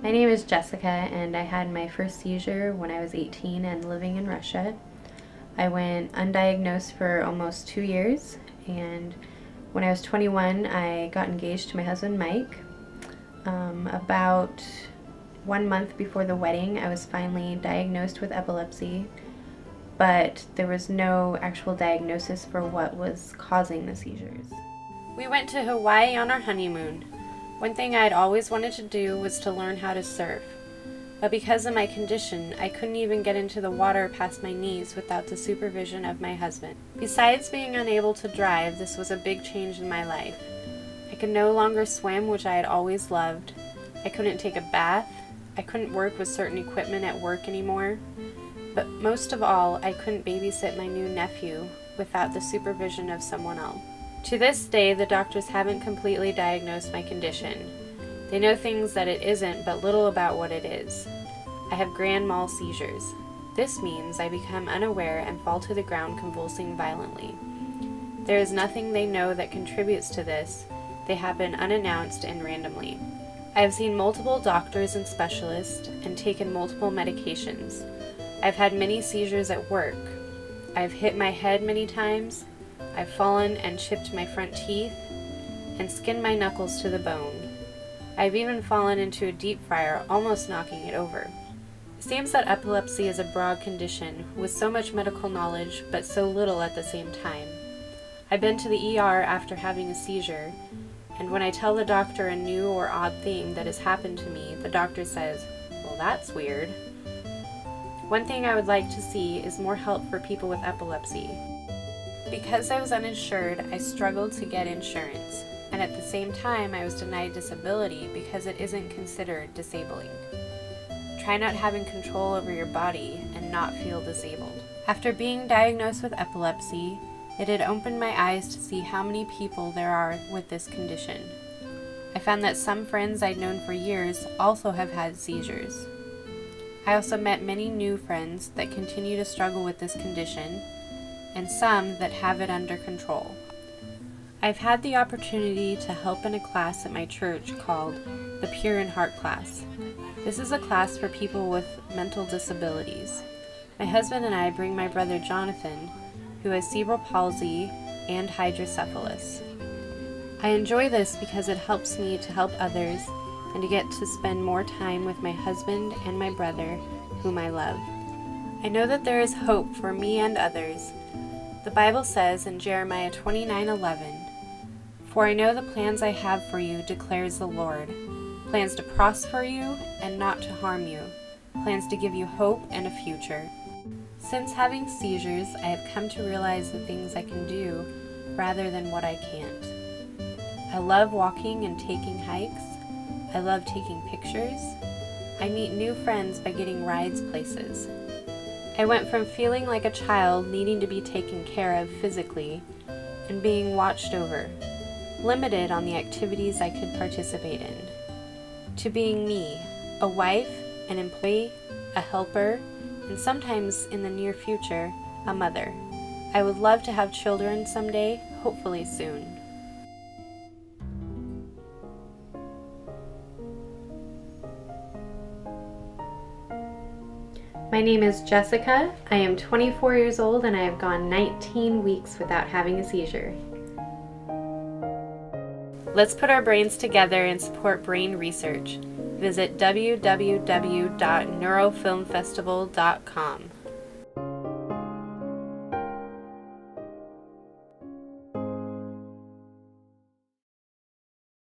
My name is Jessica, and I had my first seizure when I was 18 and living in Russia. I went undiagnosed for almost 2 years, and when I was 21, I got engaged to my husband, Mike. About 1 month before the wedding, I was finally diagnosed with epilepsy, but there was no actual diagnosis for what was causing the seizures. We went to Hawaii on our honeymoon. One thing I had always wanted to do was to learn how to surf, but because of my condition, I couldn't even get into the water past my knees without the supervision of my husband. Besides being unable to drive, this was a big change in my life. I could no longer swim, which I had always loved. I couldn't take a bath. I couldn't work with certain equipment at work anymore. But most of all, I couldn't babysit my new nephew without the supervision of someone else. To this day, the doctors haven't completely diagnosed my condition. They know things that it isn't, but little about what it is. I have grand mal seizures. This means I become unaware and fall to the ground convulsing violently. There is nothing they know that contributes to this. They happen unannounced and randomly. I have seen multiple doctors and specialists and taken multiple medications. I've had many seizures at work. I've hit my head many times. I've fallen and chipped my front teeth and skinned my knuckles to the bone. I've even fallen into a deep fryer, almost knocking it over. It seems that epilepsy is a broad condition with so much medical knowledge but so little at the same time. I've been to the ER after having a seizure, and when I tell the doctor a new or odd thing that has happened to me, the doctor says, "Well, that's weird." One thing I would like to see is more help for people with epilepsy. Because I was uninsured, I struggled to get insurance, and at the same time I was denied disability because it isn't considered disabling. Try not having control over your body and not feel disabled. After being diagnosed with epilepsy, it had opened my eyes to see how many people there are with this condition. I found that some friends I'd known for years also have had seizures. I also met many new friends that continue to struggle with this condition, and some that have it under control. I've had the opportunity to help in a class at my church called the Pure in Heart class. This is a class for people with mental disabilities. My husband and I bring my brother Jonathan, who has cerebral palsy and hydrocephalus. I enjoy this because it helps me to help others and to get to spend more time with my husband and my brother, whom I love. I know that there is hope for me and others. The Bible says in Jeremiah 29:11, "For I know the plans I have for you, declares the Lord, plans to prosper you and not to harm you, plans to give you hope and a future." Since having seizures, I have come to realize the things I can do rather than what I can't. I love walking and taking hikes. I love taking pictures. I meet new friends by getting rides places. I went from feeling like a child needing to be taken care of physically and being watched over, limited on the activities I could participate in, to being me, a wife, an employee, a helper, and sometimes in the near future, a mother. I would love to have children someday, hopefully soon. My name is Jessica. I am 24 years old and I have gone 19 weeks without having a seizure. Let's put our brains together and support brain research. Visit www.neurofilmfestival.com.